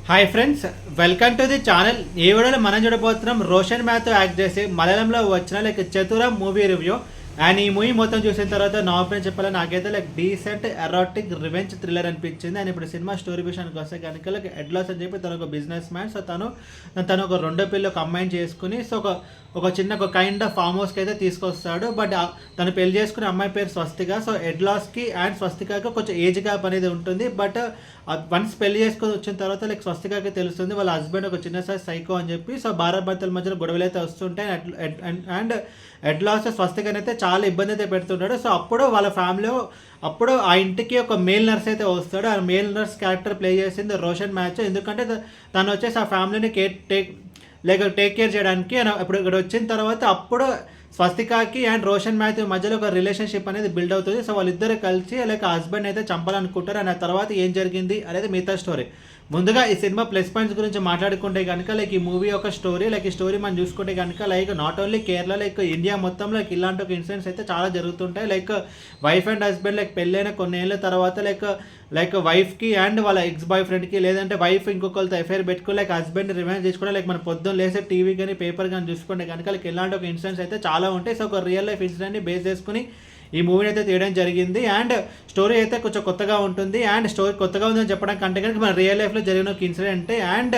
Hi friends, welcome to the channel. ఈ వీడియోలో మనం చూడబోతున్నాం రోషన్ మ్యాథ్యూ యాక్ట్ చేసి మలయాళంలో వచ్చిన చతుర మూవీ రివ్యూ. అండ్ ఈ మూవీ మొత్తం చూసిన తర్వాత నా ఒపీనియన్ చెప్పాలి, నాకైతే డీసెంట్ ఎరాటిక్ రివెంజ్ థ్రిల్లర్ అనిపించింది. అండ్ ఇప్పుడు సినిమా స్టోరీ విషయానికి వస్తే కనుక ఎడ్లాస్ అని చెప్పి తను ఒక బిజినెస్ మ్యాన్. సో తను ఒక రెండో పిల్లలు ఒక అమ్మాయిని చేసుకుని సో ఒక చిన్న కైండ్ ఆఫ్ ఫామ్ హౌస్కి అయితే తీసుకొస్తాడు. బట్ తను పెళ్లి చేసుకునే అమ్మాయి పేరు స్వస్తిక. సో ఎడ్లాస్కి అండ్ స్వస్తికకి కొంచెం ఏజ్ గ్యాప్ అనేది ఉంటుంది. బట్ వన్స్ పెళ్లి చేసుకొని వచ్చిన తర్వాత స్వస్తికకి తెలుస్తుంది వాళ్ళ హస్బెండ్ ఒక చిన్న సైజ్ సైకో అని చెప్పి. సో భార్యాభర్తల మధ్యలో గొడవలు అయితే వస్తుంటాయి. అండ్ ఎడ్లాస్ స్వస్తికని అయితే చాలా ఇబ్బంది అయితే పెడుతుంటాడు. సో అప్పుడు వాళ్ళ ఫ్యామిలీలో అప్పుడు ఆ ఇంటికి ఒక మేల్ నర్స్ అయితే వస్తాడు. ఆ మేల్ నర్స్ క్యారెక్టర్ ప్లే చేసింది రోషన్ మ్యాథ్యూ. ఎందుకంటే తను వచ్చేసి ఆ ఫ్యామిలీని టేక్ కేర్ చేయడానికి ఇప్పుడు ఇక్కడ వచ్చిన తర్వాత అప్పుడు స్వస్తికాకి అండ్ రోషన్ మ్యాథ్యూ మధ్యలో ఒక రిలేషన్షిప్ అనేది బిల్డ్ అవుతుంది. సో వాళ్ళిద్దరు కలిసి హస్బెండ్ అయితే చంపాలనుకుంటారు. అండ్ ఆ తర్వాత ఏం జరిగింది అనేది మిగతా స్టోరీ. ముందుగా ఈ సినిమా ప్లస్ పాయింట్స్ గురించి మాట్లాడుకుంటే కనుక ఈ మూవీ యొక్క స్టోరీ ఈ స్టోరీ మనం చూసుకుంటే కనుక నాట్ ఓన్లీ కేరళ ఇండియా మొత్తంలో ఇలాంటి ఒక ఇన్సిడెంట్స్ అయితే చాలా జరుగుతుంటాయి. వైఫ్ అండ్ హస్బెండ్ పెళ్ళైన కొన్ని ఏళ్ళ తర్వాత వైఫ్కి అండ్ వాళ్ళ ఎక్స్ బాయ్ ఫ్రెండ్కి లేదంటే వైఫ్ ఇంకొకరితో ఎఫ్ఐఆర్ పెట్టుకుని హస్బెండ్ రివెంజ్ తీసుకోవడం మన పొద్దున్న లేసే టీవీ కానీ పేపర్ కానీ చూసుకుంటే కనుక ఇలాంటి ఒక ఇన్సిడెంట్స్ అయితే చాలా ఉంటాయి. సో ఒక రియల్ లైఫ్ ఇన్సిడెంట్ని బేస్ చేసుకుని ఈ మూవీని అయితే తీయడం జరిగింది. అండ్ స్టోరీ అయితే కొంచెం కొత్తగా ఉంటుంది. అండ్ స్టోరీ కొత్తగా ఉందని చెప్పడం కంటే కనుక మన రియల్ లైఫ్లో జరిగిన ఒక ఇన్సిడెంట్. అండ్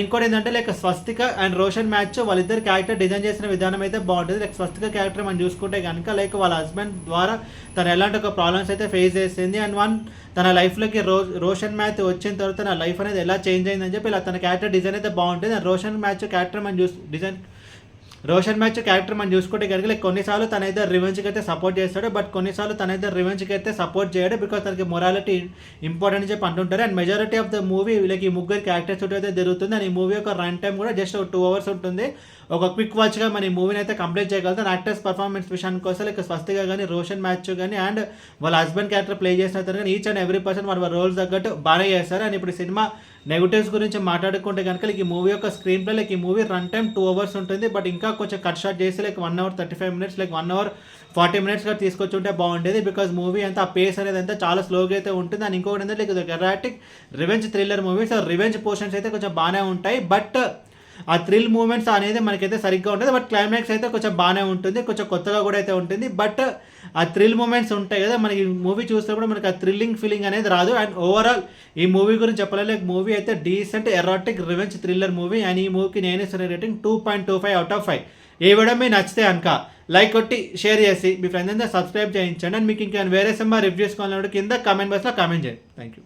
ఇంకోటి ఏంటంటే స్వస్తిక అండ్ రోషన్ మ్యాథ్యూ వాళ్ళిద్దరు క్యారెక్టర్ డిజైన్ చేసిన విధానం అయితే బాగుంటుంది. స్వస్తిక క్యారెక్టర్ మనం చూసుకుంటే కనుక వాళ్ళ హస్బెండ్ ద్వారా తను ఎలాంటి ఒక ప్రాబ్లమ్స్ అయితే ఫేస్ చేసింది. అండ్ తన లైఫ్లోకి రోషన్ మ్యాథ్యూ వచ్చిన తర్వాత తన లైఫ్ అనేది ఎలా చేంజ్ అయిందని చెప్పి తన క్యారెక్టర్ డిజైన్ అయితే బాగుంటుంది. అండ్ రోషన్ మ్యాథ్యూ క్యారెక్టర్ మనం చూసుకుంటే కనుక కొన్నిసార్లు తనైతే రివెంజ్కి అయితే సపోర్ట్ చేస్తాడు. బట్ కొన్నిసార్లు తనైతే రివెంజ్కి అయితే సపోర్ట్ చేయడు. బికాస్ తనకి మొరాలిటీ ఇంపార్టెంట్ అని చెప్పి అంటుంటారు. And majority of the movie ఈ ముగ్గురు క్యారెక్టర్స్ అయితే జరుగుతుంది. అండ్ ఈ మూవీ యొక్క రన్ టైం కూడా జస్ట్ 2 hours ఉంటుంది. ఒక క్విక్ వాచ్గా మన ఈ మూవీని అయితే కంప్లీట్ చేయగలుగుతాం. యాక్టర్స్ పర్ఫార్మెన్స్ విషయానికి వస్తే స్వస్తిగా కానీ రోషన్ మ్యాథ్యూ కానీ అండ్ వాళ్ళ హస్బెండ్ క్యారెక్టర్ ప్లే చేసిన కానీ ఈచ్ అండ్ ఎవ్రీ పర్సన్ వాళ్ళ రోల్స్ తగ్గట్టు బాగానే చేస్తారు. అండ్ ఇప్పుడు సినిమా నెగిటివ్స్ గురించి మాట్లాడుకుంటే కనుక ఈ మూవీ యొక్క స్క్రీన్ ప్లే ఈ మూవీ రన్ టైం 2 hours ఉంటుంది. బట్ ఇంకా కొంచెం కట్ షాట్ చేసి 1 hour 35 minutes 1 hour 40 minutes గా తీసుకొచ్చి ఉంటే బాగుండేది. బికాజ్ మూవీ అంతా ఆ పేస్ అనేది అంతా చాలా స్లోగా అయితే ఉంటుంది. అండ్ ఇంకొకటి ఏంటంటే erratic revenge thriller movie. So revenge portions అయితే కొంచెం బాగానే ఉంటాయి. బట్ ఆ థ్రిల్ మూమెంట్స్ అనేది మనకైతే సరిగ్గా ఉంటుంది. బట్ క్లైమాక్స్ అయితే కొంచెం బాగానే ఉంటుంది, కొంచెం కొత్తగా కూడా అయితే ఉంటుంది. బట్ ఆ థ్రిల్ మూమెంట్స్ ఉంటాయి కదా, మనకి మూవీ చూసినప్పుడు మనకి ఆ థ్రిల్లింగ్ ఫీలింగ్ అనేది రాదు. అండ్ ఓవరాల్ ఈ మూవీ గురించి చెప్పాలి, మూవీ అయితే decent erratic revenge thriller movie. And ఈ మూవీకి నేను ఇస్తున్న rating 2.25 out of 5. A video మీకు నచ్చితే కనుక లైక్ కొట్టి షేర్ చేసి మీ ఫ్రెండ్స్ అంతా సబ్స్క్రైబ్ చేయించండి. అండ్ మీకు ఇంకా వేరే సినిమా రివ్యూస్ కావాలన్నప్పుడు కింద కామెంట్ బాక్స్లో కామెంట్ చేయండి. Thank you.